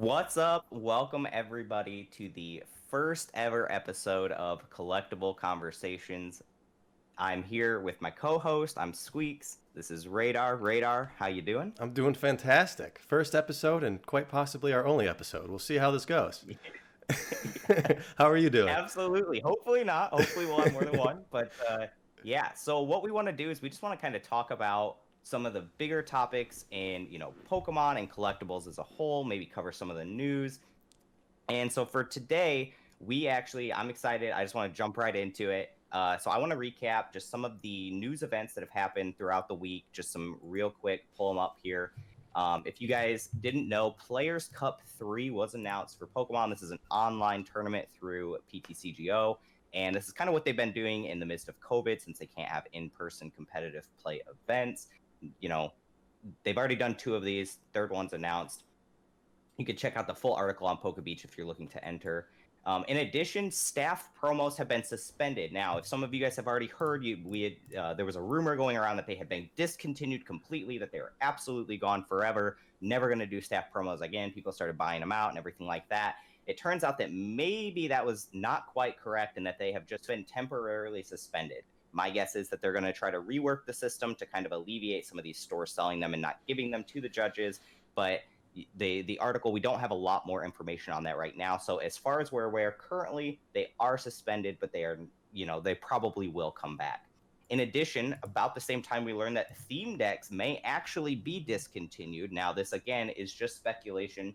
What's up? Welcome everybody to the first ever episode of Collectible Conversations. I'm here with my co-host. I'm Squeaks. This is Radar. Radar, how you doing? I'm doing fantastic. First episode and quite possibly our only episode. We'll see how this goes. How are you doing? Absolutely. Hopefully not. Hopefully we'll have more than one. But yeah, so what we want to do is we just want to kind of talk about some of the bigger topics in, Pokemon and collectibles as a whole, maybe cover some of the news. And so for today, I'm excited. I just want to jump right into it. So I want to recap just some of the news events that have happened throughout the week, just some real quick, pull them up here. If you guys didn't know, Players Cup 3 was announced for Pokemon. This is an online tournament through PTCGO. And this is kind of what they've been doing in the midst of COVID since they can't have in-person competitive play events. They've already done 2 of these. Third one's announced. You can check out the full article on PokeBeach if you're looking to enter. In addition, staff promos have been suspended. Now, if some of you guys have already heard, there was a rumor going around that they had been discontinued completely, that they were absolutely gone forever, never going to do staff promos again. People started buying them out and everything like that. It turns out that maybe that was not quite correct and that they have just been temporarily suspended. My guess is that they're going to try to rework the system to kind of alleviate some of these stores selling them and not giving them to the judges. But the article, we don't have a lot more information on that right now. So as far as we're aware, currently they are suspended, but they probably will come back. In addition, about the same time, we learned that theme decks may actually be discontinued. Now, this again is just speculation.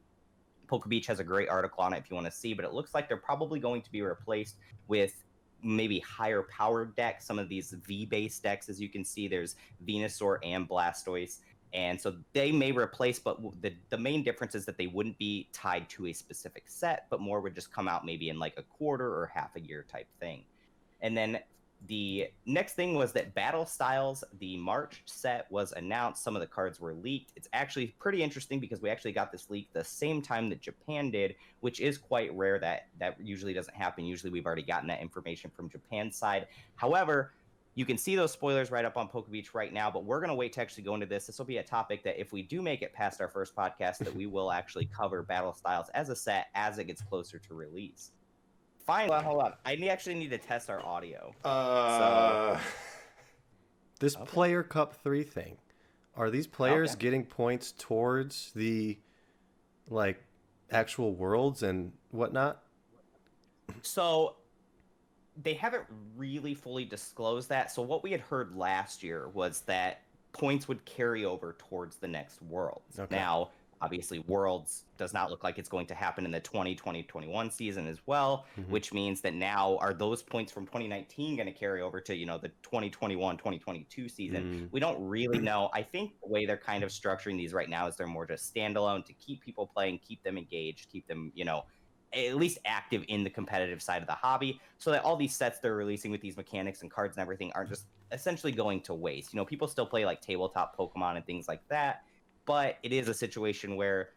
PokeBeach has a great article on it if you want to see, but it looks like they're probably going to be replaced with maybe higher powered decks. Some of these V-based decks, as you can see, there's Venusaur and Blastoise. And so they may replace, but the main difference is that they wouldn't be tied to a specific set, but more would just come out maybe in like a quarter or half a year type thing. And then the next thing was that Battle Styles, the March set, was announced. Some of the cards were leaked. It's actually pretty interesting because we actually got this leak the same time that Japan did, which is quite rare. That usually doesn't happen. Usually we've already gotten that information from Japan's side. However, you can see those spoilers right up on PokeBeach right now, but we're going to wait to actually go into this. This will be a topic that if we do make it past our first podcast, that we will actually cover Battle Styles as a set as it gets closer to release. Finally, hold on. I actually need to test our audio. This Okay. Player Cup 3 thing, are these players getting points towards the actual worlds and whatnot? So they haven't really fully disclosed that. So what we had heard last year was that points would carry over towards the next Worlds. Okay. Now, obviously, Worlds does not look like it's going to happen in the 2020-21 season as well, which means that now are those points from 2019 going to carry over to, the 2021-2022 season? We don't really know. I think the way they're kind of structuring these right now is they're more just standalone to keep people playing, keep them engaged, keep them, at least active in the competitive side of the hobby, so that all these sets they're releasing with these mechanics and cards and everything aren't just essentially going to waste. People still play like tabletop Pokemon and things like that, but it is a situation where,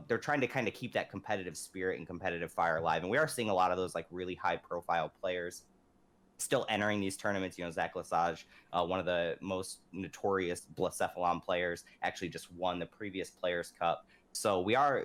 they're trying to kind of keep that competitive spirit and competitive fire alive. And we are seeing a lot of those like really high profile players still entering these tournaments. Zach Lesage, one of the most notorious Blacephalon players, actually just won the previous Players Cup. So we are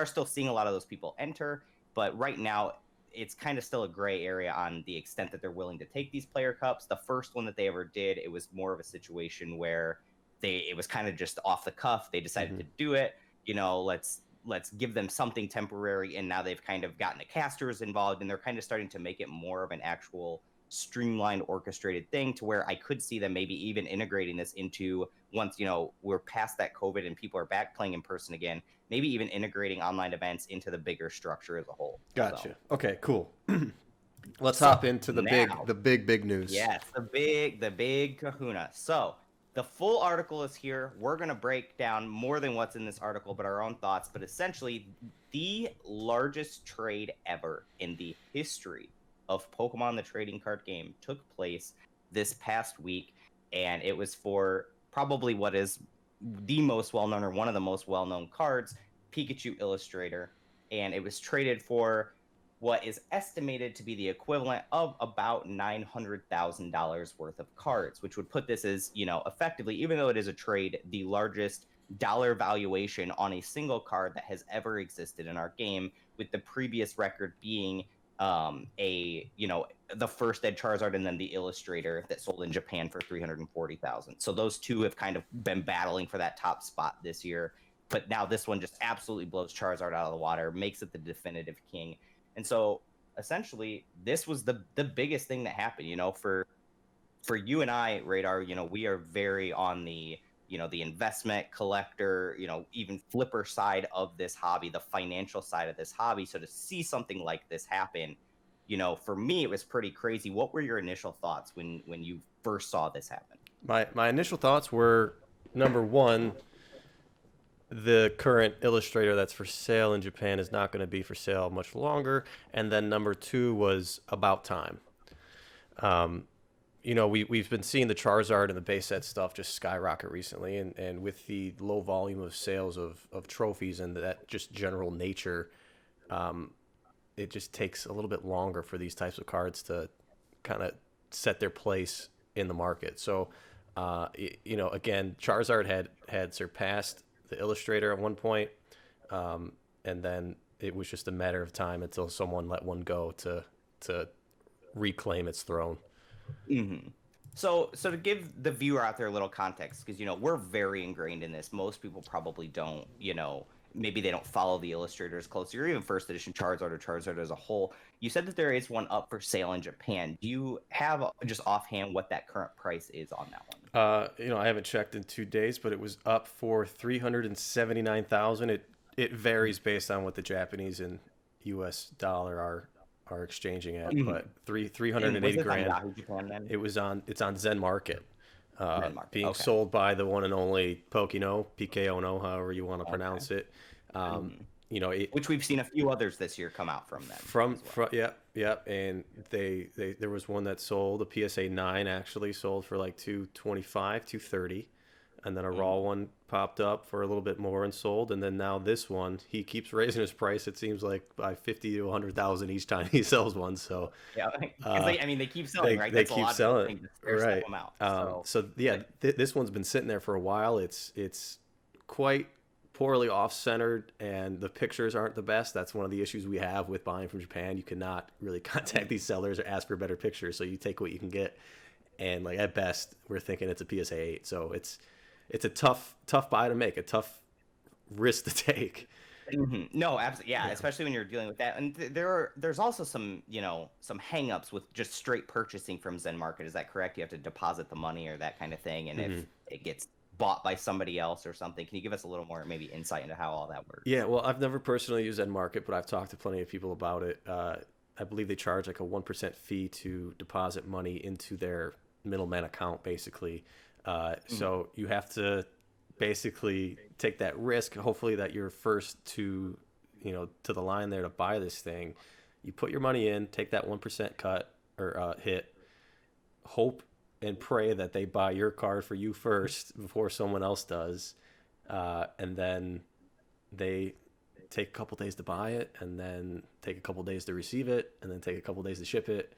still seeing a lot of those people enter. But right now, it's kind of still a gray area on the extent that they're willing to take these player cups. The first one that they ever did, it was more of a situation where it was kind of just off the cuff. They decided to do it. Let's give them something temporary, and now they've kind of gotten the casters involved, and they're kind of starting to make it more of an actual streamlined, orchestrated thing, to where I could see them maybe even integrating this into, once we're past that COVID and people are back playing in person again, maybe even integrating online events into the bigger structure as a whole. Gotcha. So. Okay, cool. Let's hop into the big news. Yes, the big kahuna. So the full article is here. We're going to break down more than what's in this article, but our own thoughts. But essentially, the largest trade ever in the history of Pokemon the trading card game took place this past week, and it was for probably what is the most well-known, or one of the most well-known cards, Pikachu Illustrator, and it was traded for what is estimated to be the equivalent of about $900,000 worth of cards, which would put this as, effectively, even though it is a trade, the largest dollar valuation on a single card that has ever existed in our game, with the previous record being the first Ed Charizard and then the Illustrator that sold in Japan for 340,000. So those two have kind of been battling for that top spot this year. But now this one just absolutely blows Charizard out of the water, makes it the definitive king. And so essentially this was the biggest thing that happened, for you and I, Radar. We are very on the the investment collector, even flipper side of this hobby, the financial side of this hobby. So to see something like this happen, for me, it was pretty crazy. What were your initial thoughts when you first saw this happen? My initial thoughts were, number one, the current Illustrator that's for sale in Japan is not going to be for sale much longer. And then number two was about time. We've been seeing the Charizard and the base set stuff just skyrocket recently. And with the low volume of sales of trophies and that just general nature, it just takes a little bit longer for these types of cards to kind of set their place in the market. So, again, Charizard had surpassed the Illustrator at one point, and then it was just a matter of time until someone let one go to reclaim its throne. Mm-hmm. So to give the viewer out there a little context, because we're very ingrained in this. Most people probably don't, maybe they don't follow the Illustrators closely, or even first edition Charizard or Charizard as a whole. You said that there is one up for sale in Japan. Do you have just offhand what that current price is on that one? I haven't checked in 2 days, but it was up for 379,000. It varies based on what the Japanese and U.S. dollar are exchanging at, but 380 grand. It's on Zen Market. Being sold by the one and only Pokeno, PKOno, however you want to pronounce it. Which we've seen a few others this year come out from them. And there was one that sold, a PSA 9 actually sold for like 225, 230, and then a raw one popped up for a little bit more and sold, and then now this one, he keeps raising his price. It seems like by 50 to 100,000 each time he sells one. So yeah, they keep selling, right? They keep selling, right? Them out, this one's been sitting there for a while. It's quite poorly off-centered, and the pictures aren't the best. That's one of the issues we have with buying from Japan. You cannot really contact these sellers or ask for better pictures, so you take what you can get. And like at best, we're thinking it's a PSA 8. So it's a tough buy to make, a tough risk to take. Mm-hmm. No, absolutely, yeah, especially when you're dealing with that. And there's also some some hangups with just straight purchasing from Zen Market. Is that correct? You have to deposit the money or that kind of thing, and if it gets bought by somebody else or something, can you give us a little more maybe insight into how all that works? Yeah, well, I've never personally used Zen Market, but I've talked to plenty of people about it. I believe they charge like a 1% fee to deposit money into their middleman account, basically. So you have to basically take that risk. Hopefully that you're first to the line there to buy this thing. You put your money in, take that 1% cut or hit, hope and pray that they buy your card for you first before someone else does, and then they take a couple days to buy it, and then take a couple days to receive it, and then take a couple days to ship it.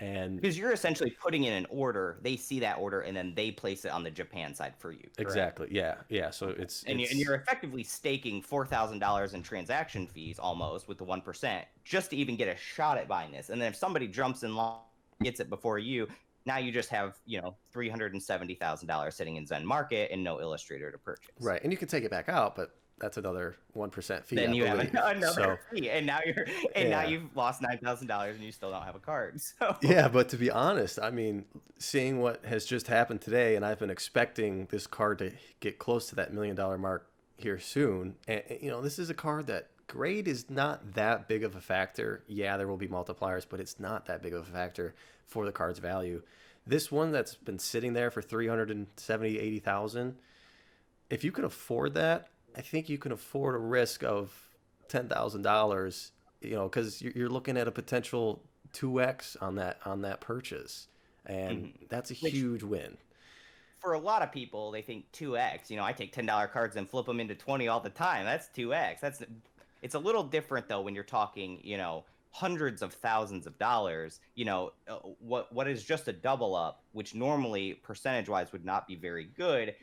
And because you're essentially putting in an order, they see that order, and then they place it on the Japan side for you. Correct? Exactly. Yeah. So it's you're effectively staking $4,000 in transaction fees almost with the 1% just to even get a shot at buying this. And then if somebody jumps in line, gets it before you, now you just have $370,000 sitting in Zen Market and no Illustrator to purchase. Right, and you can take it back out, but that's another 1% fee. Then you have another fee, and now now you've lost $9,000 and you still don't have a card. So yeah, but to be honest, I mean, seeing what has just happened today, and I've been expecting this card to get close to that $1 million mark here soon. And this is a card that grade is not that big of a factor. Yeah, there will be multipliers, but it's not that big of a factor for the card's value. This one that's been sitting there for 370, 80,000. If you can afford that, I think you can afford a risk of $10,000, because you're looking at a potential 2x on that purchase, and that's a huge win. For a lot of people, they think 2x. I take $10 cards and flip them into 20 all the time. That's 2x. It's a little different though when you're talking, hundreds of thousands of dollars, what is just a double up, which normally percentage wise would not be very good.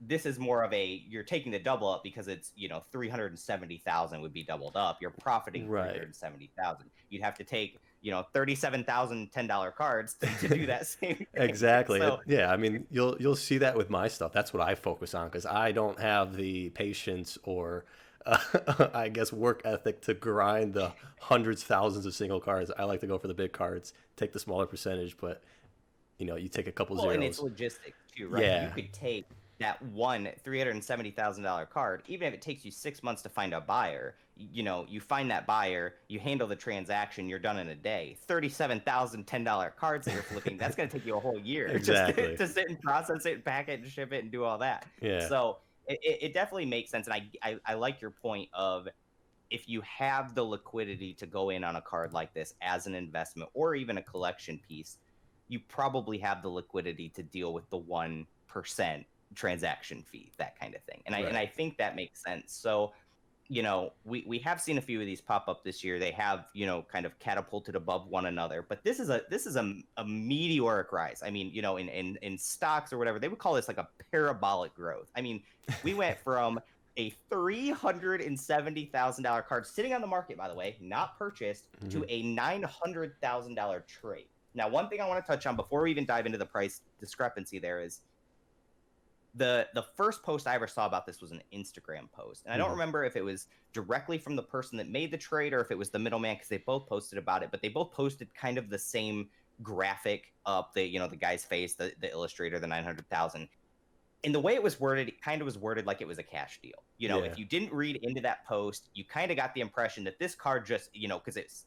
This is more of you're taking the double up because it's 370,000 would be doubled up. You're profiting 370,000. You'd have to take 37,000 $10 cards to do that same thing. Exactly. So, yeah, I mean, you'll see that with my stuff. That's what I focus on because I don't have the patience or I guess work ethic to grind the hundreds, thousands of single cards. I like to go for the big cards, take the smaller percentage, but you take a couple zeros. And it's logistics too, right? Yeah. You could take that one $370,000 card, even if it takes you 6 months to find a buyer. You find that buyer, you handle the transaction, you're done in a day. 37,000 $10 cards that you're flipping, that's going to take you a whole year Exactly. just to sit and process it, pack it, and ship it, and do all that. Yeah. So it definitely makes sense, and I like your point of if you have the liquidity to go in on a card like this as an investment or even a collection piece, you probably have the liquidity to deal with the 1% transaction fee, that kind of thing. And I think that makes sense. So, we have seen a few of these pop up this year. They have, kind of catapulted above one another, but this is a meteoric rise. I mean, in stocks or whatever, they would call this like a parabolic growth. I mean, we went from a $370,000 card sitting on the market, by the way, not purchased, to a $900,000 trade. Now, one thing I want to touch on before we even dive into the price discrepancy there is the first post I ever saw about this was an Instagram post. And I don't remember if it was directly from the person that made the trade or if it was the middleman, because they both posted about it, but they both posted kind of the same graphic up, the guy's face, the illustrator, the 900,000. And the way it was worded, it kind of was worded like it was a cash deal. If you didn't read into that post, you kind of got the impression that this card just, because it's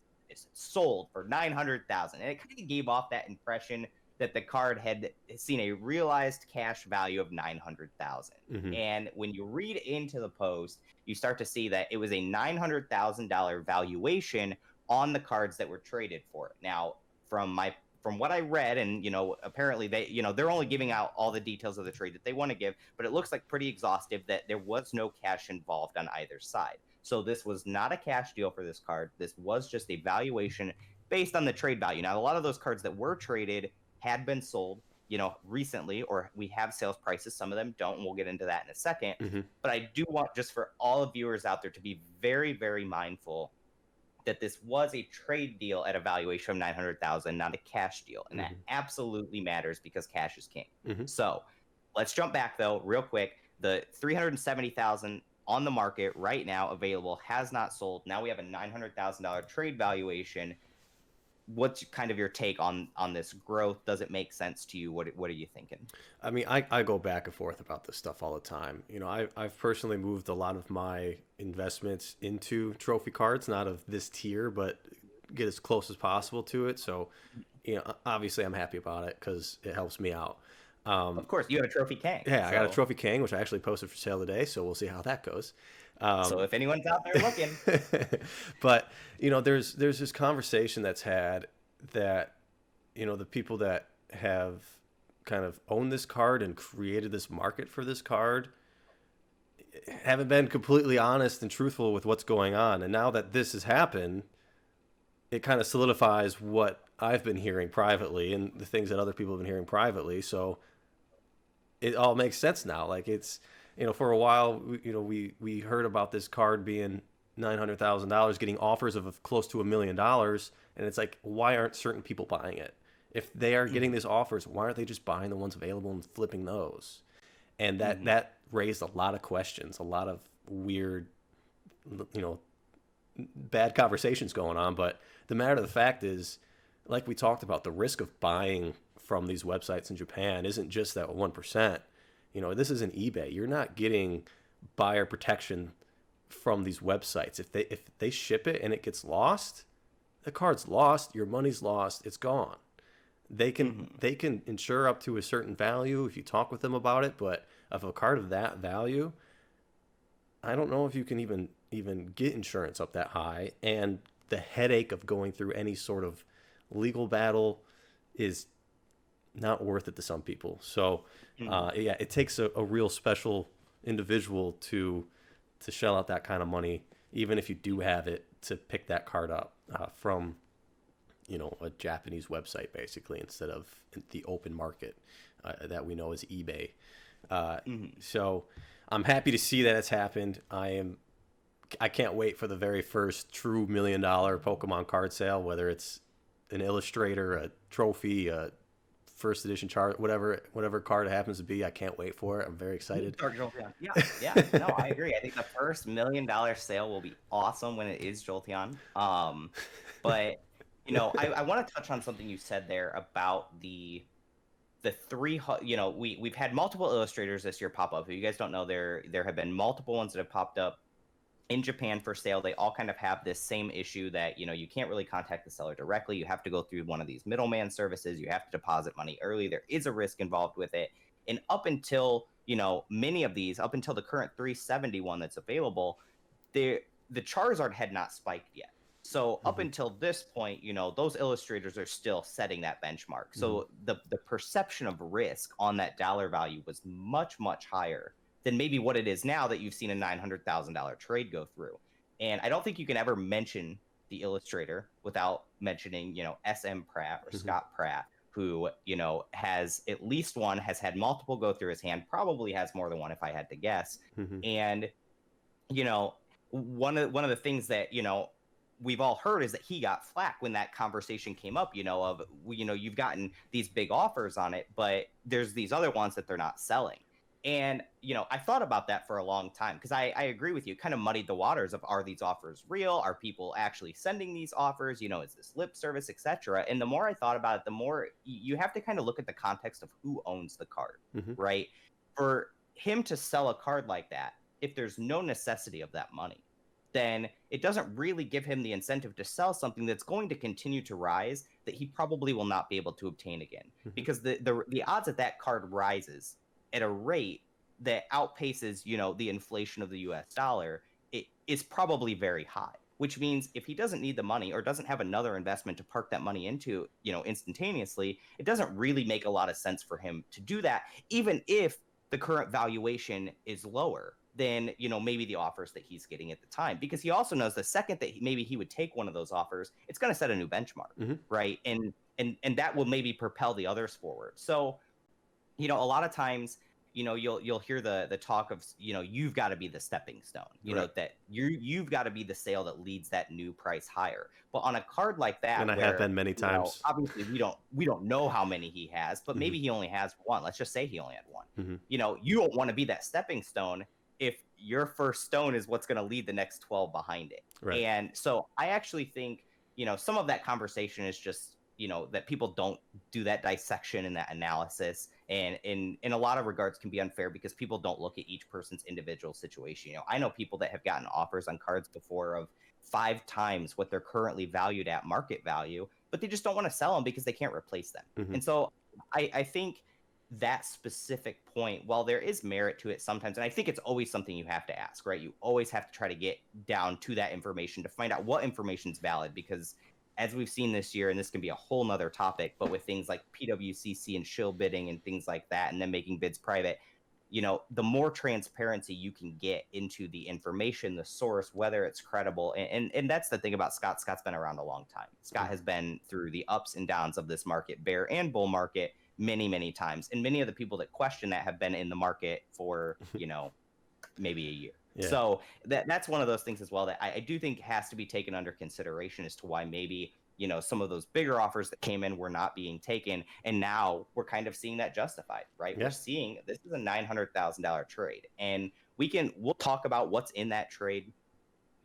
sold for 900,000, and it kind of gave off that impression that the card had seen a realized cash value of 900,000. And when you read into the post, you start to see that it was a $900,000 valuation on the cards that were traded for it. Now, from what I read, and apparently they're only giving out all the details of the trade that they want to give, but it looks like pretty exhaustive that there was no cash involved on either side. So this was not a cash deal for this card. This was just a valuation based on the trade value. Now, a lot of those cards that were traded had been sold, recently, or we have sales prices. Some of them don't, and we'll get into that in a second. But I do want, just for all of viewers out there, to be very, very mindful that this was a trade deal at a valuation of 900,000, not a cash deal. And that absolutely matters because cash is king. So let's jump back though, real quick. The 370,000 on the market right now available has not sold. Now we have a $900,000 trade valuation. What's kind of your take on this growth? Does it make sense to you? What are you thinking? I mean, I go back and forth about this stuff all the time. I've personally moved a lot of my investments into trophy cards, not of this tier, but get as close as possible to it. So, obviously I'm happy about it because it helps me out. Of course, you have a Trophy King. Yeah, I got a Trophy King, which I actually posted for sale today, so we'll see how that goes. So if anyone's out there looking. But, there's this conversation that's had that, the people that have kind of owned this card and created this market for this card haven't been completely honest and truthful with what's going on. And now that this has happened, it kind of solidifies what I've been hearing privately and the things that other people have been hearing privately. So it all makes sense now. Like it's, for a while, we heard about this card being $900,000, getting offers of close to $1 million. And it's like, why aren't certain people buying it? If they are getting these offers, why aren't they just buying the ones available and flipping those? And that raised a lot of questions, a lot of weird, bad conversations going on. But the matter of the fact is, like we talked about, the risk of buying from these websites in Japan isn't just that 1%. This isn't eBay. You're not getting buyer protection from these websites. If they ship it and it gets lost, the card's lost, your money's lost, it's gone. They can insure up to a certain value if you talk with them about it, but of a card of that value, I don't know if you can even get insurance up that high, and the headache of going through any sort of legal battle is not worth it to some people. So it takes a real special individual to shell out that kind of money, even if you do have it, to pick that card up from, you know, a Japanese website basically, instead of the open market that we know as eBay. So I'm happy to see that it's happened. I can't wait for the very first true $1 million Pokemon card sale, whether it's an Illustrator, a trophy, a first edition chart, whatever card it happens to be. I can't wait for it. I'm very excited. Yeah. No, I agree. I think the first $1 million sale will be awesome when it is Jolteon. But you know, I want to touch on something you said there about the three. You know, we've had multiple illustrators this year pop up. If you guys don't know, there have been multiple ones that have popped up in Japan for sale. They all kind of have this same issue that, you know, you can't really contact the seller directly. You have to go through one of these middleman services. You have to deposit money early. There is a risk involved with it. And up until, you know, many of these, up until the current 371 that's available, the Charizard had not spiked yet. So up until this point, you know, those illustrators are still setting that benchmark. So the perception of risk on that dollar value was much, much higher than maybe what it is now that you've seen a $900,000 trade go through. And I don't think you can ever mention the illustrator without mentioning, you know, SM Pratt or Scott Pratt, who, you know, has at least one, has had multiple go through his hand, probably has more than one if I had to guess. And, you know, one of the things that, you know, we've all heard is that he got flack when that conversation came up, you know, of, you know, you've gotten these big offers on it, but there's these other ones that they're not selling. And, you know, I thought about that for a long time because I agree with you. It kind of muddied the waters of, are these offers real? Are people actually sending these offers? You know, is this lip service, etc.? And the more I thought about it, the more you have to kind of look at the context of who owns the card, right? For him to sell a card like that, if there's no necessity of that money, then it doesn't really give him the incentive to sell something that's going to continue to rise that he probably will not be able to obtain again. Because the odds that card rises at a rate that outpaces, you know, the inflation of the US dollar, it is probably very high, which means if he doesn't need the money or doesn't have another investment to park that money into, you know, instantaneously, it doesn't really make a lot of sense for him to do that, even if the current valuation is lower than, you know, maybe the offers that he's getting at the time, because he also knows the second that maybe he would take one of those offers, it's going to set a new benchmark, right? And that will maybe propel the others forward. So, you know, a lot of times, you know, you'll hear the talk of, you know, you've got to be the stepping stone, you know, that you've got to be the sale that leads that new price higher. But on a card like that, and I have been many times, know, obviously we don't know how many he has, but maybe he only has one. Let's just say he only had one. You know, you don't want to be that stepping stone if your first stone is what's going to lead the next 12 behind it. Right. And so I actually think, you know, some of that conversation is just, you know, that people don't do that dissection and that analysis, and in a lot of regards can be unfair because people don't look at each person's individual situation. You know, I know people that have gotten offers on cards before of 5 times what they're currently valued at market value, but they just don't want to sell them because they can't replace them. And so I think that specific point, while there is merit to it sometimes, and I think it's always something you have to ask, right? You always have to try to get down to that information to find out what information is valid, because as we've seen this year, and this can be a whole nother topic, but with things like PWCC and shill bidding and things like that, and then making bids private, you know, the more transparency you can get into the information, the source, whether it's credible. And that's the thing about Scott. Scott's been around a long time. Scott has been through the ups and downs of this market, bear and bull market, many, many times. And many of the people that question that have been in the market for, you know, maybe a year. Yeah. So that's one of those things as well that I do think has to be taken under consideration as to why maybe, you know, some of those bigger offers that came in were not being taken. And now we're kind of seeing that justified, right? Yeah. We're seeing this is a $900,000 trade. And we'll talk about what's in that trade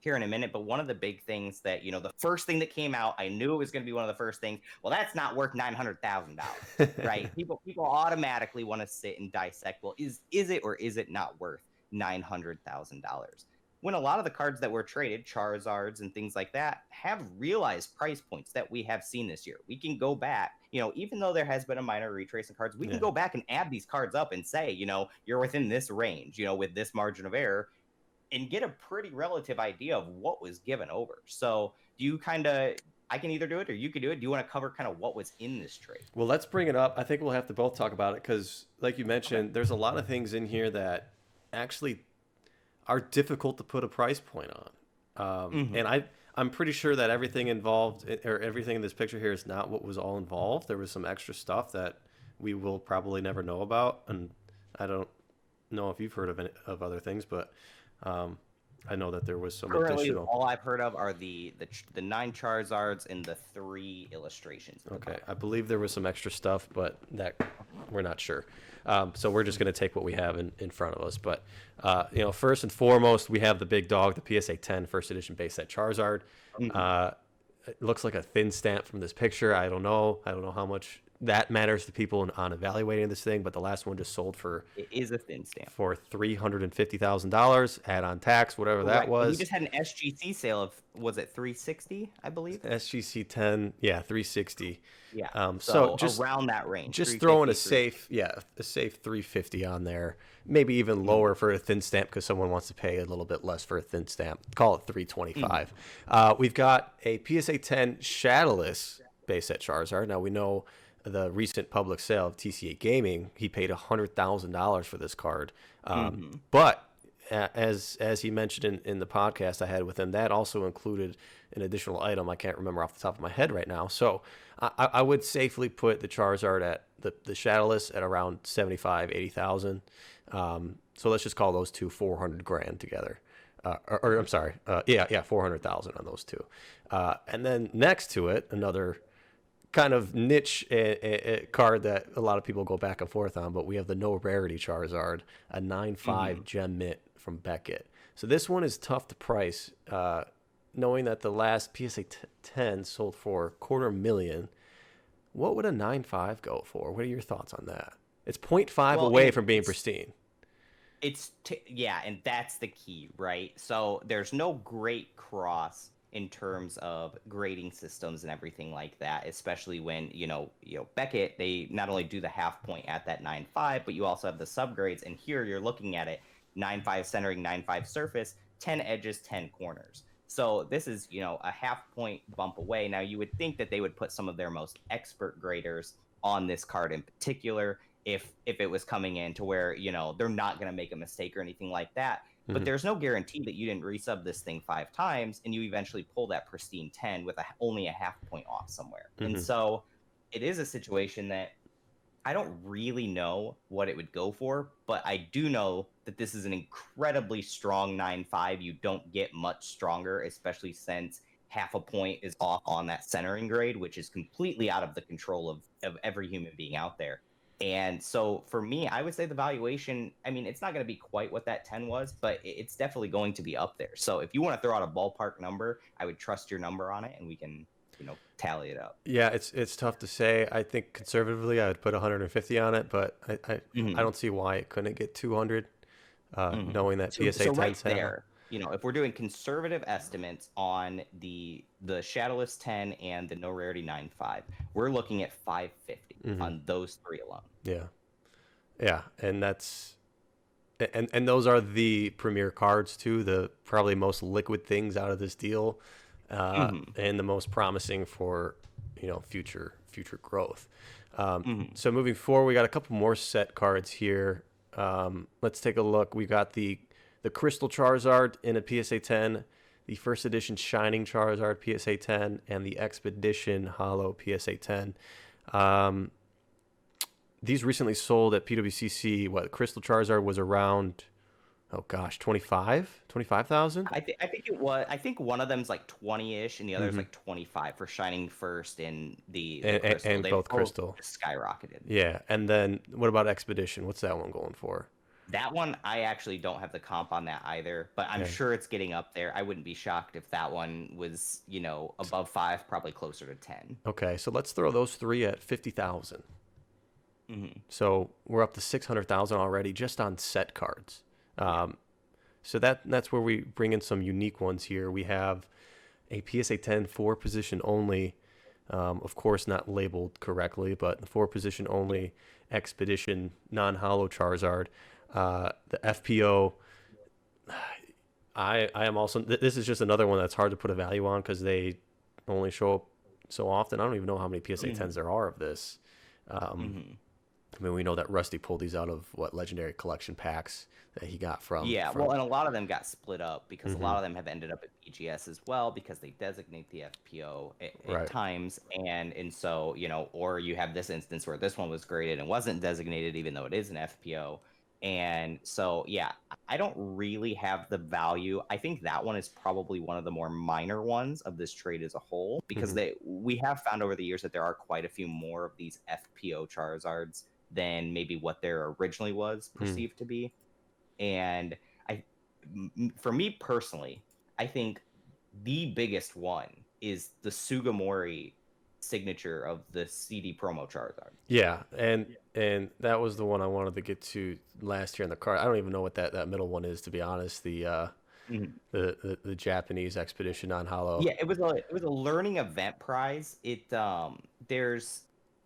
here in a minute. But one of the big things that, you know, the first thing that came out, I knew it was going to be one of the first things. Well, that's not worth $900,000, right? People automatically want to sit and dissect. Well, is it or is it not worth $900,000? When a lot of the cards that were traded, Charizards and things like that, have realized price points that we have seen this year. We can go back, you know, even though there has been a minor retrace in cards, we can go back and add these cards up and say, you know, you're within this range, you know, with this margin of error, and get a pretty relative idea of what was given over. So do you I can either do it or you can do it. Do you want to cover kind of what was in this trade? Well, let's bring it up. I think we'll have to both talk about it because, like you mentioned, there's a lot of things in here that actually are difficult to put a price point on. And I'm pretty sure that everything involved or everything in this picture here is not what was all involved. There was some extra stuff that we will probably never know about, and I don't know if you've heard of other things, but I know that there was some Currently, additional. all I've heard of are the 9 Charizards and the 3 illustrations. Okay, I believe there was some extra stuff, but that we're not sure. So we're just going to take what we have in front of us. But first and foremost, we have the big dog, the PSA 10 first edition base set Charizard. It looks like a thin stamp from this picture. I don't know how much that matters to people on evaluating this thing, but the last one just sold for, it is a thin stamp, for $350,000, add on tax, whatever that was. We just had an SGC sale of, was it 360, I believe? SGC 10, yeah, 360. Yeah. So just around that range. Just throwing a safe 350 on there, maybe even lower for a thin stamp because someone wants to pay a little bit less for a thin stamp. Call it 325. We've got a PSA 10 Shadowless base set Charizard. Now we know the recent public sale of TCA Gaming, he paid $100,000 for this card. But as he mentioned in the podcast I had with him, that also included an additional item I can't remember off the top of my head right now. So I would safely put the Charizard at the Shadowless at around 75, 80,000. So let's just call those two $400,000 together. Or I'm sorry, 400,000 on those two. And then next to it, another kind of niche card that a lot of people go back and forth on, but we have the no rarity Charizard, a 9.5 gem mint from Beckett. So this one is tough to price, knowing that the last PSA 10 sold for $250,000. What would a 9.5 go for? What are your thoughts on that? It's 0.5 away from being pristine. And that's the key, right? So there's no great cross in terms of grading systems and everything like that, especially when, Beckett, they not only do the half point at that 9.5, but you also have the subgrades. And here you're looking at it, 9.5 centering, 9.5 surface, 10 edges, 10 corners. So this is, a half point bump away. Now you would think that they would put some of their most expert graders on this card in particular, if it was coming in to where, they're not going to make a mistake or anything like that. But there's no guarantee that you didn't resub this thing 5 times and you eventually pull that pristine 10 with only a half point off somewhere. And so it is a situation that I don't really know what it would go for, but I do know that this is an incredibly strong 9.5. You don't get much stronger, especially since half a point is off on that centering grade, which is completely out of the control of every human being out there. And so for me, I would say the valuation, it's not going to be quite what that 10 was, but it's definitely going to be up there. So if you want to throw out a ballpark number, I would trust your number on it and we can, tally it up. Yeah, it's tough to say. I think conservatively I would put 150 on it, but I don't see why it couldn't get 200, knowing that PSA 10 right there. If we're doing conservative estimates on the Shadowless 10 and the no rarity 9.5, we're looking at 550 on those 3 alone. Yeah, and that's and those are the premier cards too, the probably most liquid things out of this deal, and the most promising for future growth. So moving forward, we got a couple more set cards here. Let's take a look. We got the Crystal Charizard in a PSA 10, the first edition Shining Charizard PSA 10, and the Expedition Holo PSA 10. These recently sold at PWCC. Crystal Charizard was around, 25,000? I think it was. I think one of them's like 20-ish, and the other's like 25 for Shining first and the Crystal. And both Crystal skyrocketed. Yeah, and then what about Expedition? What's that one going for? That one, I actually don't have the comp on that either, but I'm sure it's getting up there. I wouldn't be shocked if that one was, above 5, probably closer to 10. Okay, so let's throw those 3 at 50,000. So we're up to 600,000 already just on set cards. So that's where we bring in some unique ones here. We have a PSA 10 4-position only, of course not labeled correctly, but the 4-position only Expedition non-holo Charizard. The FPO, I am also, this is just another one that's hard to put a value on because they only show up so often. I don't even know how many PSA 10s there are of this. I mean, we know that Rusty pulled these out of what legendary collection packs that he got from. Yeah, well, and a lot of them got split up because a Mhm. lot of them have ended up at BGS as well because they designate the FPO at Right. times, and so or you have this instance where this one was graded and wasn't designated even though it is an FPO, and so yeah, I don't really have the value. I think that one is probably one of the more minor ones of this trade as a whole because Mhm. we have found over the years that there are quite a few more of these FPO Charizards than maybe what there originally was Mm. perceived to be. And for me personally, I think the biggest one is the Sugimori signature of the CD promo Charizard. Yeah, and that was the one I wanted to get to last year in the card. I don't even know what that middle one is, to be honest. Mhm. The Japanese expedition on Hollow. Yeah, it was a learning event prize.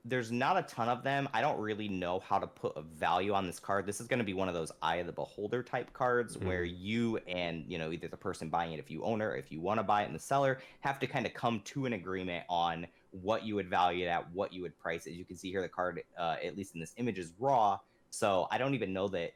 There's not a ton of them. I don't really know how to put a value on this card. This is going to be one of those eye of the beholder type cards where you and either the person buying it, if you own it, or if you want to buy it, and the seller have to kind of come to an agreement on what you would value it at, what you would price it. As you can see here, the card, at least in this image, is raw. So I don't even know that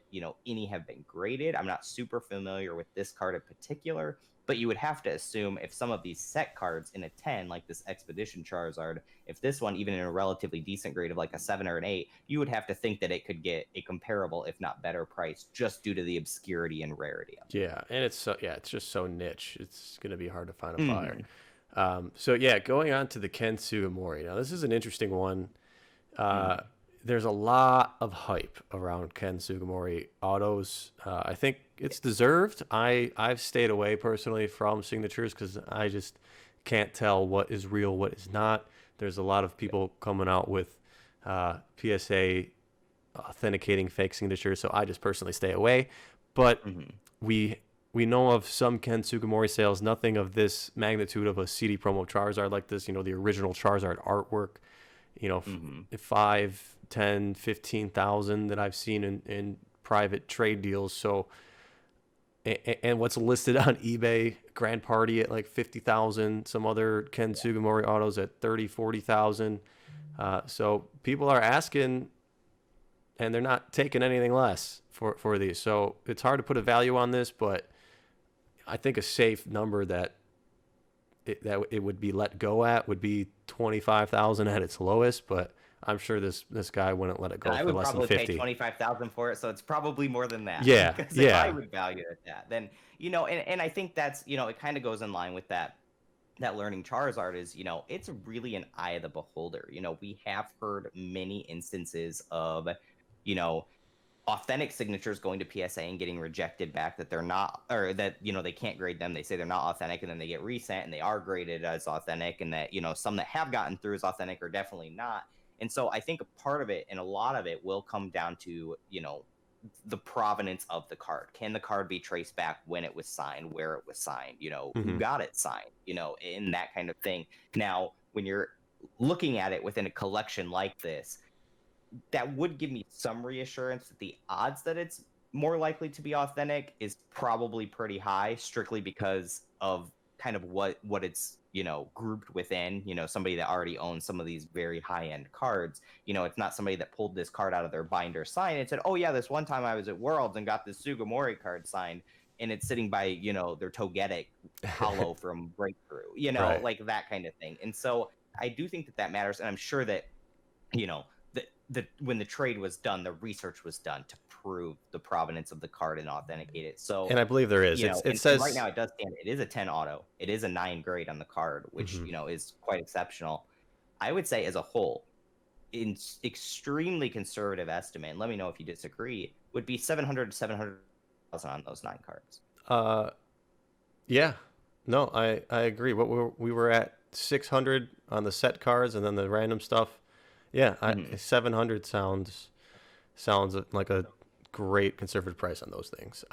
any have been graded. I'm not super familiar with this card in particular. But you would have to assume if some of these set cards in a 10, like this Expedition Charizard, if this one, even in a relatively decent grade of like a 7 or an 8, you would have to think that it could get a comparable, if not better price just due to the obscurity and rarity of it. Yeah, and it's just so niche. It's going to be hard to find a buyer. Mhm. So yeah, going on to the Ken Sugimori. Now this is an interesting one. Uh, there's a lot of hype around Ken Sugimori autos. I think it's deserved. I've stayed away personally from signatures because I just can't tell what is real, what is not. There's a lot of people coming out with PSA authenticating fake signatures, so I just personally stay away. But Mhm. we we know of some Ken Sugimori sales, nothing of this magnitude of a CD promo Charizard like this. The original Charizard artwork. Mhm. 5, 10, 15,000 that I've seen in private trade deals. So, and what's listed on eBay, Grand Party at like 50,000, some other Ken Sugimori autos at 30, 40,000. So people are asking, and they're not taking anything less for these. So it's hard to put a value on this, but I think a safe number that it would be let go at would be 25,000 at its lowest, but I'm sure this guy wouldn't let it And go I for would less than probably pay 50. 25,000 for it, so it's probably more than that. Yeah, Because if I yeah. would value it at that, then and I think that's it kind of goes in line with that learning Charizard is it's really an eye of the beholder. We have heard many instances of you know authentic signatures going to PSA and getting rejected back that they're not, or that they can't grade them. They say they're not authentic, and then they get resent and they are graded as authentic, and that some that have gotten through as authentic are definitely not. And so I think a part of it and a lot of it will come down to the provenance of the card. Can the card be traced back when it was signed, where it was signed, who Hmm. got it signed, in that kind of thing. Now, when you're looking at it within a collection like this, that would give me some reassurance that the odds that it's more likely to be authentic is probably pretty high, strictly because of kind of what it's grouped within. Somebody that already owns some of these very high end cards. It's not somebody that pulled this card out of their binder signed and said, oh yeah, this one time I was at Worlds and got this Sugimori card signed, and it's sitting by their Togetic hollow from Breakthrough, Right. like that kind of thing. And so I do think that matters, and I'm sure that the when the trade was done, the research was done to prove the provenance of the card and authenticate it. So, And I believe there is. It and right says. now it does stand. It is a 10 auto. It is a 9 grade on the card, which Mhm. is quite exceptional. I would say as a whole, in extremely conservative estimate, and let me know if you disagree, would be 700 to 700,000 on those 9 cards. Uh, yeah. No, I agree. We were at 600 on the set cards, and then the random stuff. Yeah, Mhm. 700 sounds like a great conservative price on those things.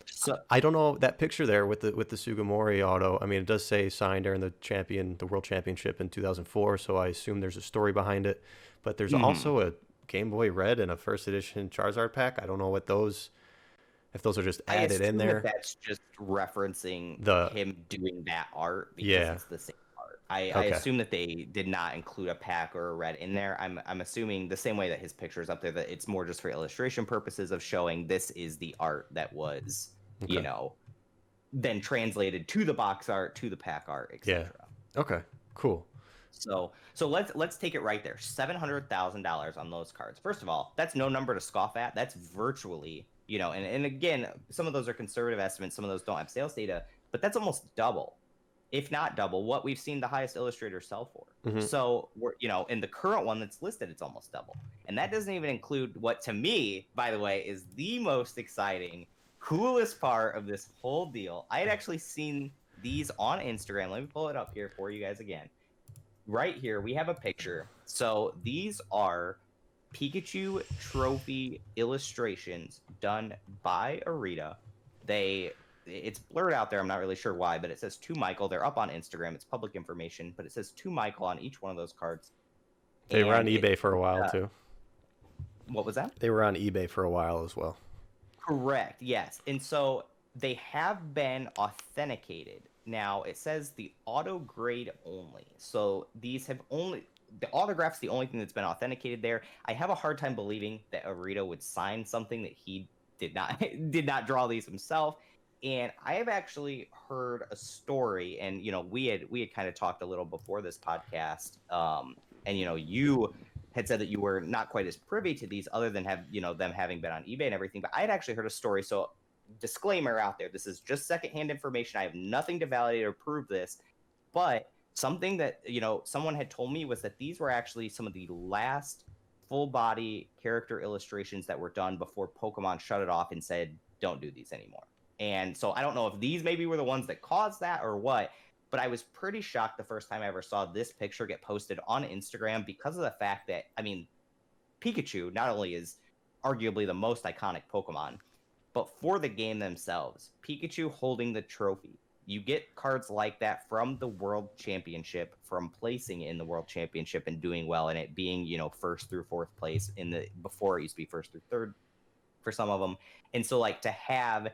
So, I don't know that picture there with the Sugimori auto. I mean, it does say signed during the World Championship in 2004, so I assume there's a story behind it. But there's mhm. also a Game Boy Red and a first edition Charizard pack. I don't know if those are just I added in assume that there. that's just referencing The him doing that art because Yeah, it's the same art. I Okay. assume that they did not include a pack or a red in there. I'm assuming the same way that his picture is up there, that it's more just for illustration purposes of showing this is the art that was, Okay. then translated to the box art, to the pack art, Yeah. etc. Okay. Cool. So let's take it right there. $700,000 on those cards. First of all, that's no number to scoff at. That's virtually, and again, some of those are conservative estimates, some of those don't have sales data, but that's almost double, if not double, what we've seen the highest illustrator sell for. Mm-hmm. So we're, in the current one that's listed, it's almost double. And that doesn't even include what, to me, by the way, is the most exciting, coolest part of this whole deal. I had actually seen these on Instagram. Let me pull it up here for you guys again. Right here, we have a picture. So these are Pikachu trophy illustrations done by Arita. It's blurred out there. I'm not really sure why, but it says to Michael. They're up on Instagram. It's public information, but it says to Michael on each one of those cards. They were on eBay for a while too. What was that? They were on eBay for a while as well. Correct. Yes. And so they have been authenticated. Now it says the auto grade only. So these have only, the autograph's the only thing that's been authenticated there. I have a hard time believing that Arita would sign something that he did not draw these himself. And I have actually heard a story, and we had kind of talked a little before this podcast, and you had said that you were not quite as privy to these, other than them having been on eBay and everything. But I had actually heard a story. So disclaimer out there: this is just secondhand information. I have nothing to validate or prove this, but something that someone had told me was that these were actually some of the last full body character illustrations that were done before Pokemon shut it off and said, "Don't do these anymore." And so I don't know if these maybe were the ones that caused that or what, but I was pretty shocked the first time I ever saw this picture get posted on Instagram, because of the fact that, Pikachu not only is arguably the most iconic Pokemon, but for the game themselves, Pikachu holding the trophy. You get cards like that from the World Championship, from placing in the World Championship and doing well in it, being, first through fourth place before it used to be first through third for some of them. And so to have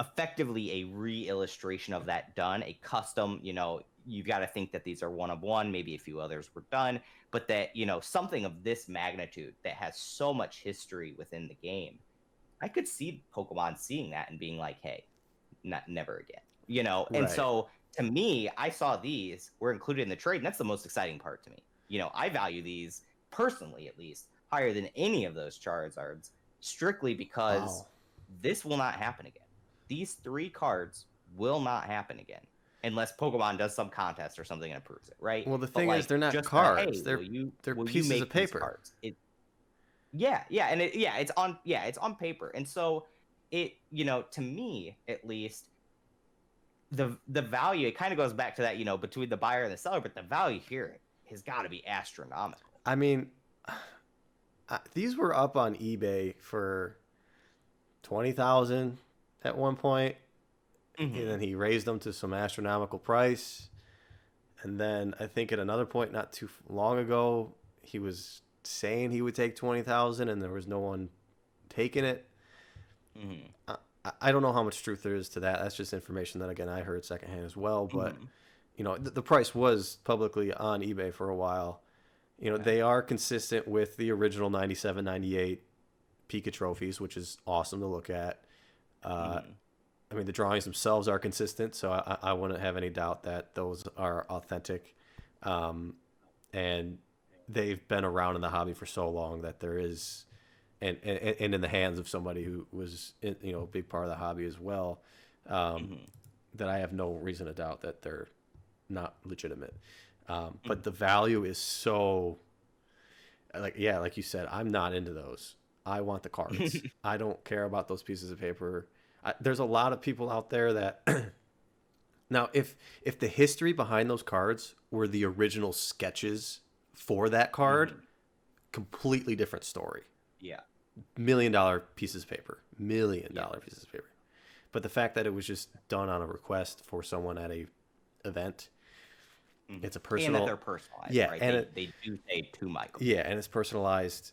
effectively a re-illustration of that done, a custom, you've got to think that these are one of one, maybe a few others were done, but that, something of this magnitude that has so much history within the game, I could see Pokemon seeing that and being like, hey, never again, And so to me, I saw these were included in the trade, and that's the most exciting part to me. I value these personally, at least, higher than any of those Charizards, strictly because this will not happen again. These 3 cards will not happen again unless Pokemon does some contest or something and approves it, right? Well, the thing is, they're not cards. They're pieces of paper. It's on paper. And so it, to me at least, the value, it kind of goes back to that, between the buyer and the seller, but the value here has got to be astronomical. I mean, these were up on eBay for 20,000 at one point, and then he raised them to some astronomical price. And then I think at another point, not too long ago, he was saying he would take 20,000, and there was no one taking it. I don't know how much truth there is to that. That's just information that, again, I heard secondhand as well. But the price was publicly on eBay for a while. They are consistent with the original 97, 98 Pika trophies, which is awesome to look at. The drawings themselves are consistent, so I wouldn't have any doubt that those are authentic. And they've been around in the hobby for so long that there is, and in the hands of somebody who was, a big part of the hobby as well, that I have no reason to doubt that they're not legitimate. But the value is so, like you said, I'm not into those. I want the cards. I don't care about those pieces of paper. There's a lot of people out there that now, if the history behind those cards were the original sketches for that card, completely different story. Yeah. $1 million pieces of paper, $1 million pieces of paper. But the fact that it was just done on a request for someone at a event, it's a personal, and that they're personalized. Yeah, right? and they do say to Michael. Yeah, and it's personalized.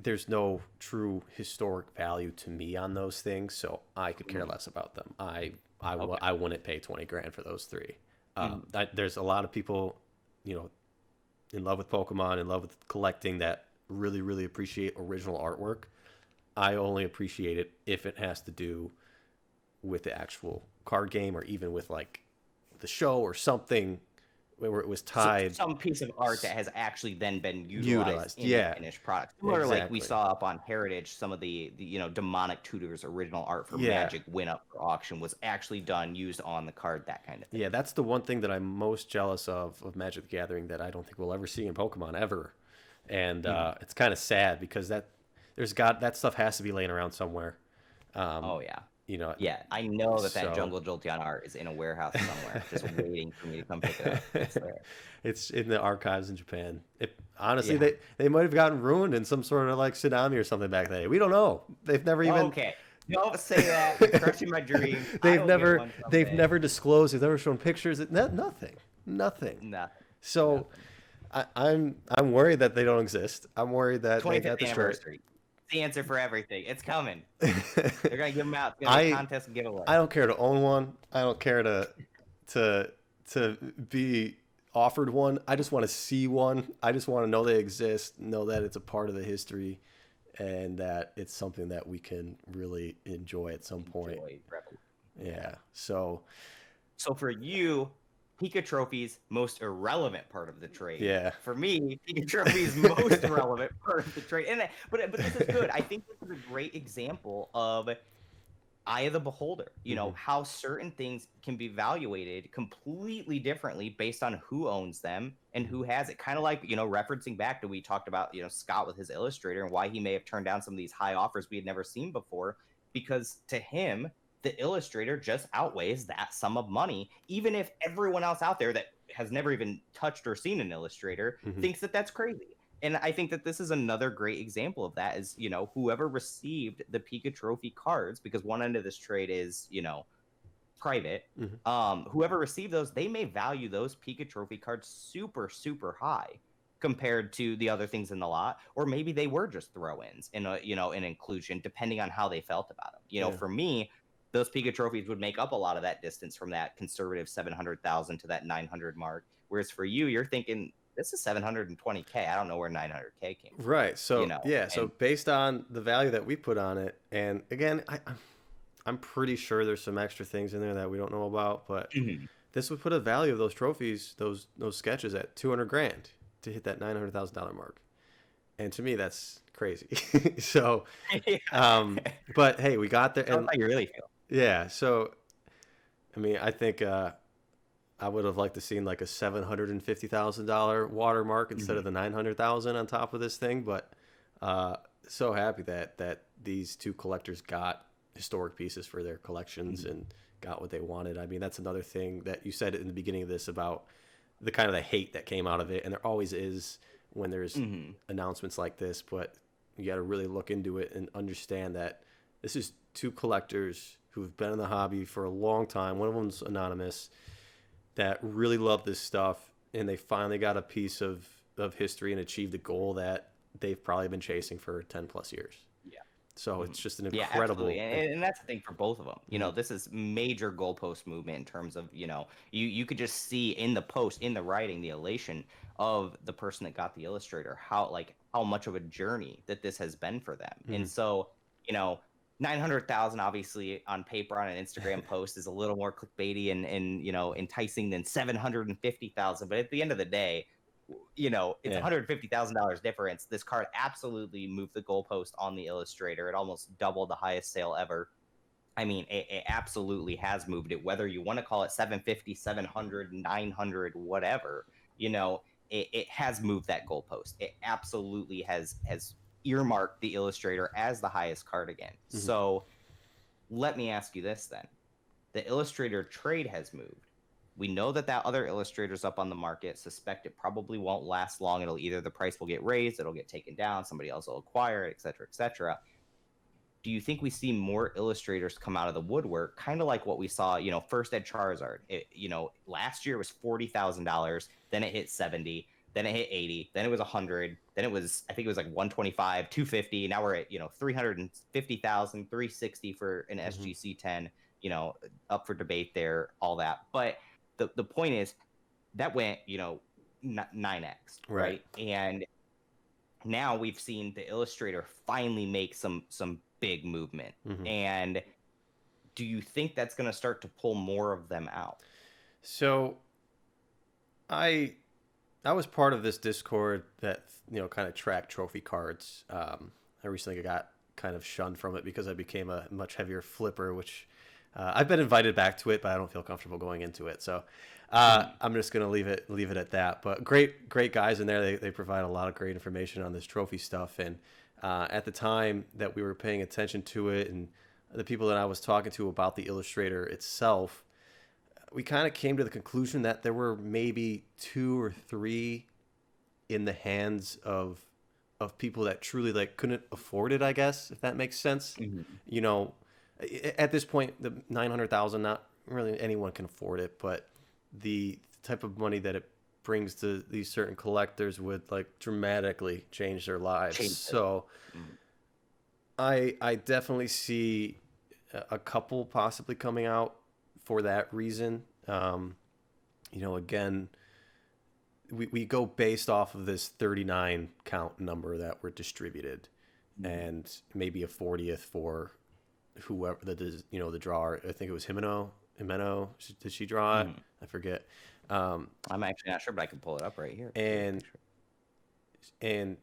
There's no true historic value to me on those things, so I could care less about them. I wouldn't pay 20 grand for those 3. There's a lot of people you know, in love with Pokemon, in love with collecting, that really, really appreciate original artwork. I only appreciate it if it has to do with the actual card game, or even with like the show or something where it was tied. Some piece of art that has actually then been utilized in Yeah, a finished product. Similar, like we exactly. saw up on Heritage, some of the demonic tutors original art for Yeah. Magic went up for auction, was actually done, used on the card, that kind of thing. Yeah, that's the one thing that I'm most jealous of Magic the Gathering, that I don't think we'll ever see in Pokemon ever. And it's kind of sad, because that stuff has to be laying around somewhere. Oh yeah. You know. Yeah, I know that So Jungle Jolteon art is in a warehouse somewhere, just waiting for me to come pick it up. It's there. it's in the archives in Japan. Honestly, Yeah. they might have gotten ruined in some sort of like tsunami or something back then. We don't know. They've never even. Okay, don't say that. You're crushing my dream. They've never disclosed. They've never shown pictures. Nothing. Nothing. So I'm worried that they don't exist. I'm worried that they got 25th destroyed. anniversary. The answer for everything. It's coming. They're gonna give them out. It's gonna be a contest and giveaway. I don't care to own one. I don't care to be offered one. I just want to see one. I just want to know they exist, know that it's a part of the history, and that it's something that we can really enjoy at some point. Yeah. So for you, Pika Trophy's most irrelevant part of the trade. Yeah. For me, Pika Trophy's most relevant part of the trade. But this is good. I think this is a great example of eye of the beholder. You know, how certain things can be evaluated completely differently based on who owns them and who has it. Kind of like, referencing back to, we talked about, Scott with his Illustrator, and why he may have turned down some of these high offers we had never seen before, because to him, the Illustrator just outweighs that sum of money, even if everyone else out there that has never even touched or seen an Illustrator thinks that that's crazy. And I think that this is another great example of that, is, whoever received the Pika Trophy cards, because one end of this trade is, private, whoever received those, they may value those Pika Trophy cards super, super high compared to the other things in the lot, or maybe they were just throw-ins in an inclusion, depending on how they felt about them. For me, those Pika Trophies would make up a lot of that distance from that conservative 700,000 to that 900 mark. Whereas for you, you're thinking, this is 720K. I don't know where 900K came from. Right. So so based on the value that we put on it, and again, I'm pretty sure there's some extra things in there that we don't know about, but this would put a value of those trophies, those sketches, at 200 grand to hit that $900,000 mark. And to me, that's crazy. So, but hey, we got there. That's how you really feel. Yeah. So, I mean, I think I would have liked to seen like a $750,000 watermark instead of the 900,000 on top of this thing. But so happy that these two collectors got historic pieces for their collections and got what they wanted. I mean, that's another thing that you said in the beginning of this about the kind of the hate that came out of it, and there always is when there's announcements like this. But you got to really look into it and understand that this is two collectors who've been in the hobby for a long time. One of them's anonymous, that really love this stuff, and they finally got a piece of history and achieved a goal that they've probably been chasing for 10 plus years. Yeah. So it's just an incredible. Yeah, and that's the thing for both of them. This is major goalpost movement in terms of, you could just see in the post, in the writing, the elation of the person that got the Illustrator, how much of a journey that this has been for them. And so, 900,000 obviously on paper on an Instagram post is a little more clickbaity and enticing than 750,000. But at the end of the day, it's $150,000 difference. This card absolutely moved the goalpost on the Illustrator. It almost doubled the highest sale ever. I mean, it absolutely has moved it, whether you want to call it 750, 700, 900, whatever. It has moved that goalpost. It absolutely has earmarked the Illustrator as the highest card again. So let me ask you this then. The Illustrator trade has moved. We know that other Illustrator's up on the market. Suspect it probably won't last long. It'll either the price will get raised, it'll get taken down, somebody else will acquire it, et cetera, et cetera. Do you think we see more Illustrators come out of the woodwork, kind of like what we saw, first at Charizard? Last year it was $40,000, then it hit 70, then it hit 80, then it was 100, then it was, I think it was like 125, 250. Now we're at, 350,000, 360 for an SGC 10, up for debate there, all that. But the point is that went, 9x, right? And now we've seen the Illustrator finally make some big movement. And do you think that's going to start to pull more of them out? So I was part of this Discord that, you know, kind of tracked trophy cards. I recently got kind of shunned from it because I became a much heavier flipper, which I've been invited back to it, but I don't feel comfortable going into it. So I'm just going to leave it at that. But great guys in there. They provide a lot of great information on this trophy stuff. And at the time that we were paying attention to it, and the people that I was talking to about the Illustrator itself, we kind of came to the conclusion that there were maybe 2 or 3 in the hands of people that truly like couldn't afford it, I guess, if that makes sense. You know, at this point, the 900,000, not really anyone can afford it, but the type of money that it brings to these certain collectors would like dramatically change their lives. So I definitely see a couple possibly coming out for that reason. You know, again, we go based off of this 39 count number that were distributed, and maybe a 40th for whoever the drawer. I think it was Himeno. Did she draw it? I forget. I'm actually not sure, but I can pull it up right here. And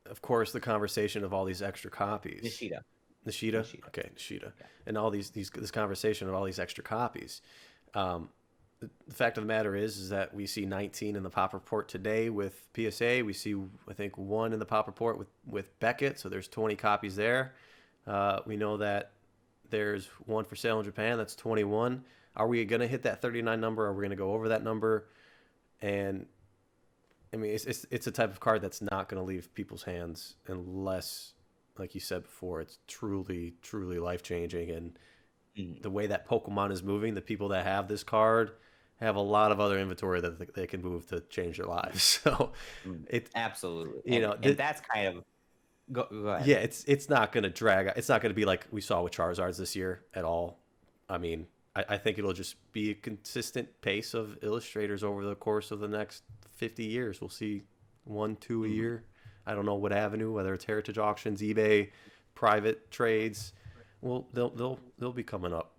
of course, the conversation of all these extra copies. Nishida? Okay, Nishida. Yeah. And all this conversation of all these extra copies. The fact of the matter is that we see 19 in the pop report today with PSA. We see, I think, 1 in the pop report with Beckett, so there's 20 copies there. We know that there's 1 for sale in Japan. That's 21. Are we going to hit that 39 number? Are we going to go over that number? And I mean, it's a type of card that's not going to leave people's hands unless, like you said before, it's truly life-changing. And the way that Pokemon is moving, the people that have this card have a lot of other inventory that they can move to change their lives. So it absolutely, you know, and that's kind of go ahead. Yeah, it's not going to drag. It's not going to be like we saw with Charizards this year at all. I mean, I think it'll just be a consistent pace of illustrators over the course of the next 50 years. We'll see 1, 2 a year. I don't know what avenue, whether it's heritage auctions, eBay, private trades. Well, they'll be coming up.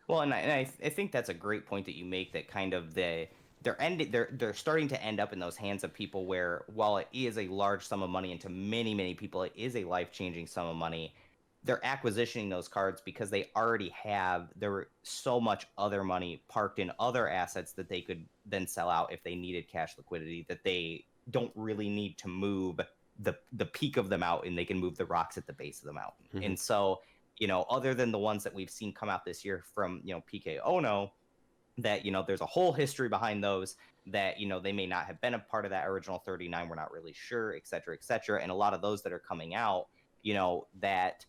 Well, and I think that's a great point that you make. That kind of they're starting to end up in those hands of people where, while it is a large sum of money, and to many people it is a life-changing sum of money, they're acquisitioning those cards because they already have so much other money parked in other assets that they could then sell out if they needed cash liquidity, that they don't really need to move the peak of them out, and they can move the rocks at the base of the mountain. And so, you know, other than the ones that we've seen come out this year from, you know, PK Ono, that, you know, there's a whole history behind those that, you know, they may not have been a part of that original 39. We're not really sure, et cetera, et cetera. And a lot of those that are coming out, you know, that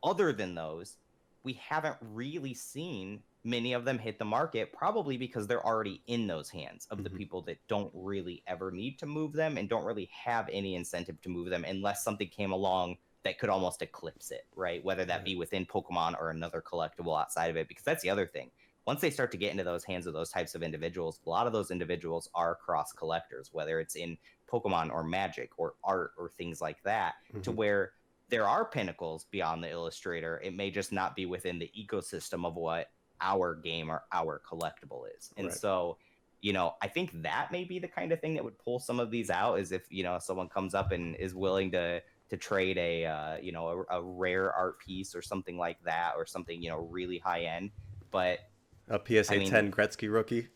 other than those, we haven't really seen many of them hit the market, probably because they're already in those hands of the people that don't really ever need to move them and don't really have any incentive to move them unless something came along that could almost eclipse it, right? Whether that be within Pokemon or another collectible outside of it, because that's the other thing. Once they start to get into those hands of those types of individuals, a lot of those individuals are cross collectors, whether it's in Pokemon or Magic or art or things like that, to where there are pinnacles beyond the Illustrator. It may just not be within the ecosystem of what our game or our collectible is. And so, you know, I think that may be the kind of thing that would pull some of these out, is if, you know, someone comes up and is willing to trade a you know, a rare art piece or something like that, or something, you know, really high end. But a PSA 10 Gretzky rookie.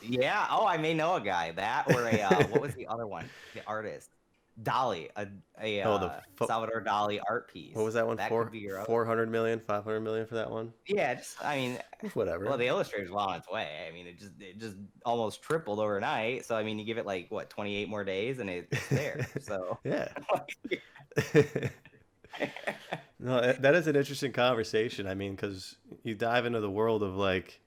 Yeah. Oh, I may know a guy. That, or a what was the other one? The artist. Dali, Salvador Dali art piece. What was that one for? 400 million, 500 million for that one? Yeah, just, I mean, whatever. Well, the Illustrator's well on its way. I mean, it just almost tripled overnight. So I mean, you give it like what, 28 more days and it's there. So yeah. No, that is an interesting conversation. I mean, because you dive into the world of like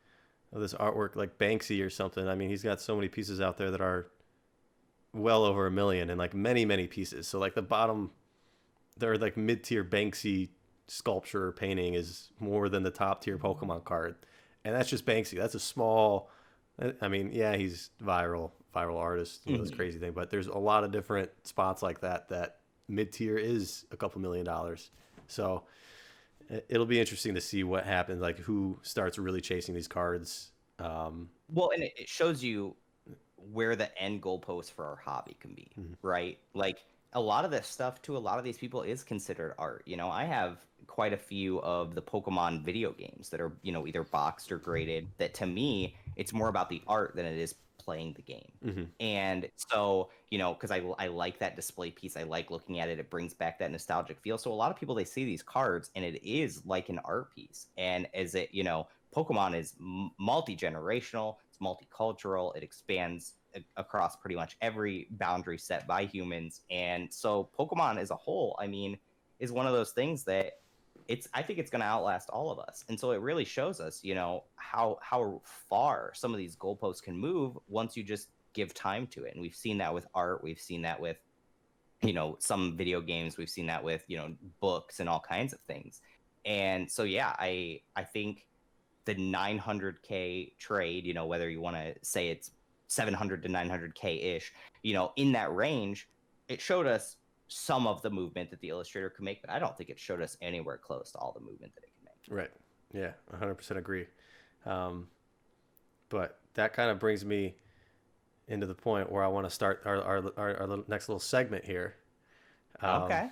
of this artwork, like Banksy or something. I mean, he's got so many pieces out there that are well over 1 million, and like many pieces. So like the bottom, they're like mid-tier Banksy sculpture or painting is more than the top tier Pokemon card, and that's just Banksy. That's I mean, yeah, he's viral artist, you know, this crazy thing. But there's a lot of different spots like that mid tier is a couple $1,000,000. So it'll be interesting to see what happens, like who starts really chasing these cards. Well, and it shows you where the end goalpost for our hobby can be, right? Like a lot of this stuff to a lot of these people is considered art. You know, I have quite a few of the Pokemon video games that are, you know, either boxed or graded, that to me, it's more about the art than it is playing the game. And so, you know, because I like that display piece, I like looking at it, it brings back that nostalgic feel. So a lot of people, they see these cards and it is like an art piece. And as it, you know, Pokemon is multi-generational, it's multicultural, it expands across pretty much every boundary set by humans. And so Pokemon as a whole, I mean, is one of those things that I think it's going to outlast all of us. And so it really shows us, you know, how far some of these goalposts can move once you just give time to it. And we've seen that with art, we've seen that with, you know, some video games, we've seen that with, you know, books and all kinds of things. And so yeah, I think the 900K trade, you know, whether you want to say it's 700 to 900K ish, you know, in that range, it showed us some of the movement that the Illustrator could make, but I don't think it showed us anywhere close to all the movement that it can make. Right. Yeah, 100% agree. But that kind of brings me into the point where I want to start our next little segment here. Okay.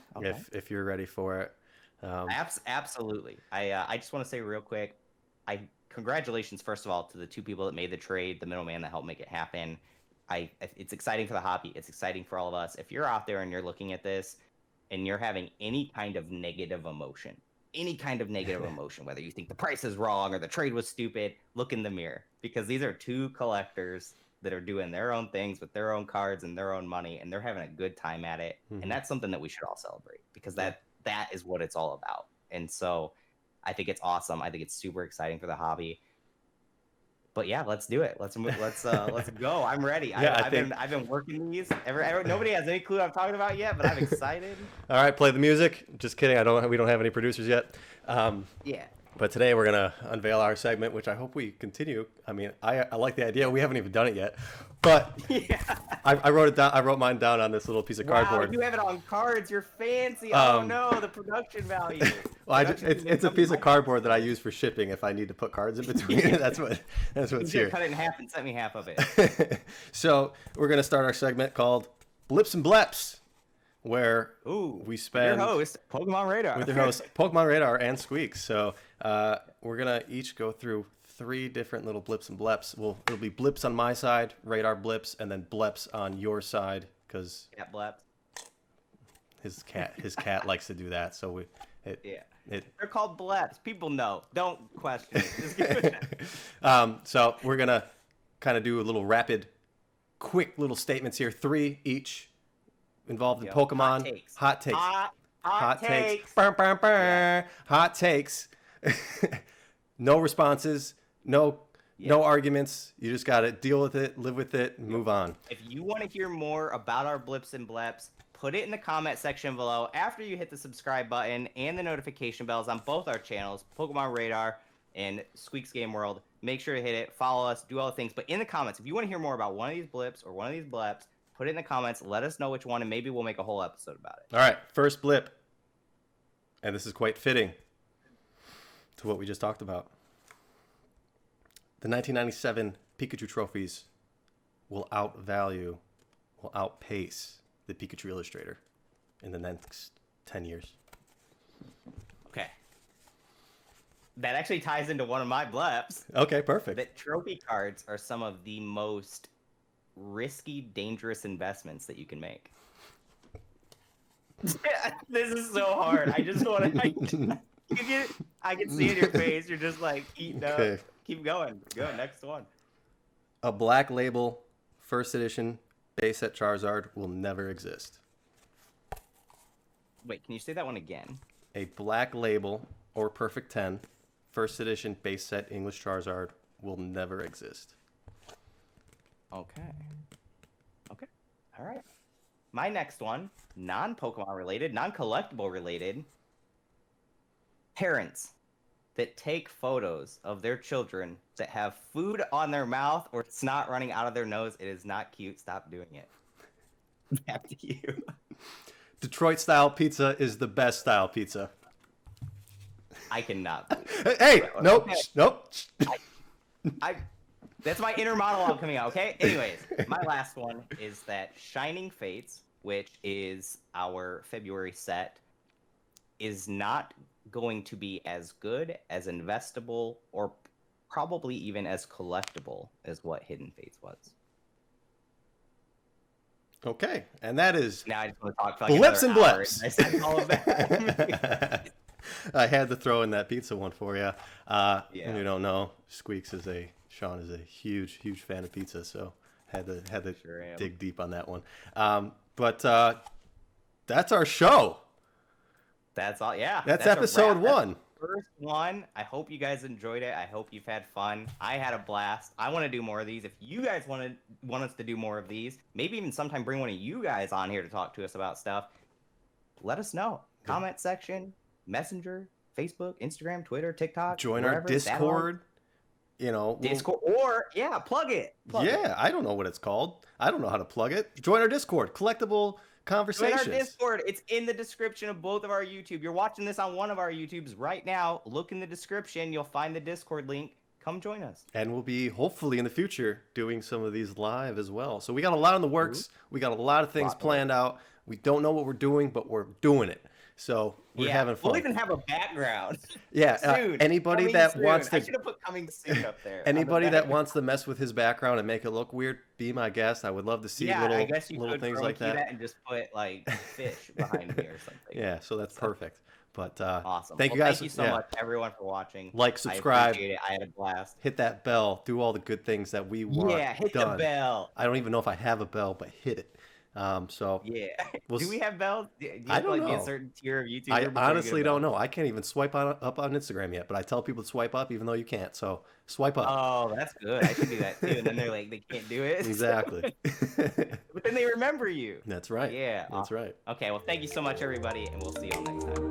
If you're ready for it. Absolutely. I just want to say real quick, congratulations, first of all, to the two people that made the trade, the middleman that helped make it happen. It's exciting for the hobby. It's exciting for all of us. If you're out there and you're looking at this and you're having any kind of negative emotion, whether you think the price is wrong or the trade was stupid, look in the mirror, because these are two collectors that are doing their own things with their own cards and their own money, and they're having a good time at it. And that's something that we should all celebrate, because that is what it's all about. And so I think it's awesome. I think it's super exciting for the hobby. But yeah, let's do it. Let's go. I'm ready. Yeah, I've been working these. Nobody has any clue what I'm talking about yet, but I'm excited. All right, play the music. Just kidding. We don't have any producers yet. Yeah. But today we're gonna unveil our segment, which I hope we continue. I mean, I like the idea. We haven't even done it yet, but yeah. I wrote it down. I wrote mine down on this little piece of cardboard. Wow, you have it on cards. You're fancy. Oh no, the production value. Well, it's a piece of cardboard that I use for shipping if I need to put cards in between. That's what's here. Cut it in half and send me half of it. So we're gonna start our segment called Blips and Bleps, where we spend your host PokemonRadar with your host PokemonRadar and Squeaks. So we're gonna each go through 3 different little blips and bleps. It'll be blips on my side, radar blips, and then bleps on your side, because bleps. His cat likes to do that. So they're called bleps. People know. Don't question it. Just give it so we're gonna kind of do a little quick little statements here. 3 each involved in Pokemon. Hot takes. Hot takes. Burr, burr, burr. Hot takes. No responses. No arguments. You just got to deal with it, live with it, and move on. If you want to hear more about our blips and bleps, put it in the comment section below after you hit the subscribe button and the notification bells on both our channels, PokemonRadar and SqueaksGameWorld. Make sure to hit it, follow us, do all the things. But in the comments, if you want to hear more about one of these blips or one of these bleps, put it in the comments. Let us know which one, and maybe we'll make a whole episode about it. All right, first blip. And this is quite fitting to what we just talked about. The 1997 Pikachu trophies will outpace the Pikachu Illustrator in the next 10 years. Okay. That actually ties into one of my bleps. Okay, perfect. That trophy cards are some of the most risky, dangerous investments that you can make. This is so hard. I just want to... I can see in your face. You're just like eating up. Keep going. Go, next one. A black label first edition base set Charizard will never exist. Wait, can you say that one again? A black label or Perfect 10 first edition base set English Charizard will never exist. Okay. All right. My next one, non-Pokemon related, non-collectible related. Parents, that take photos of their children that have food on their mouth or snot running out of their nose. It is not cute. Stop doing it. Back to you. Detroit style pizza is the best style pizza. I cannot. Hey, nope, Okay. nope. That's my inner monologue coming out. Okay. Anyways, my last one is that Shining Fates, which is our February set, is not going to be as good, as investable, or probably even as collectible as what Hidden Fates was. Okay, and that is Now I just want to talk for like blips and another hour. blips. I said all of that. I had to throw in that pizza one for you. Yeah. If you don't know, Sean is a huge fan of pizza, so had to Sure am. dig deep on that one. But that's our show. That's all. Yeah. That's a episode wrap. That's 1. the first one. I hope you guys enjoyed it. I hope you've had fun. I had a blast. I want to do more of these. If you guys want us to do more of these, maybe even sometime bring one of you guys on here to talk to us about stuff, let us know. Comment section, Messenger, Facebook, Instagram, Twitter, TikTok. Join our Discord. Discord, or plug it. I don't know what it's called. I don't know how to plug it. Join our Discord, Collectible Conversations. Join our Discord. It's in the description of both of our YouTube. You're watching this on one of our YouTubes right now. Look in the description. You'll find the Discord link. Come join us. And we'll be hopefully in the future doing some of these live as well. So we got a lot in the works. We got a lot of things planned out. We don't know what we're doing, but we're doing it. So we're having fun. We'll even have a background. Yeah. Soon. Anybody that soon. wants to, I should have put coming soon up there. anybody that wants to mess with his background and make it look weird, be my guest. I would love to see little things like that. And just put like fish behind me or something. Yeah. So that's perfect. But awesome. Thank you guys. Thank you so much, everyone, for watching. Like, subscribe. I appreciate it. I had a blast. Hit that bell. Do all the good things that we want. Yeah, hit done. the bell. I don't even know if I have a bell, but hit it. So yeah. Do we have bells? Do you I don't know. Be a certain tier of YouTuber? I honestly don't know. I can't even swipe up on Instagram yet, but I tell people to swipe up even though you can't. So swipe up. Oh, that's good. I should do that too. And then they're like, they can't do it. Exactly. But then they remember you. That's right. Yeah. That's right. Okay. Well, thank you so much, everybody, and we'll see you all next time.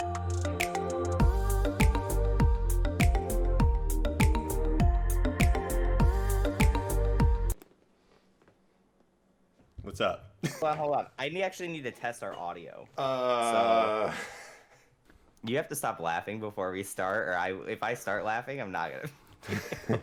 What's up? Hold on. I actually need to test our audio. So you have to stop laughing before we start, or if I start laughing, I'm not gonna.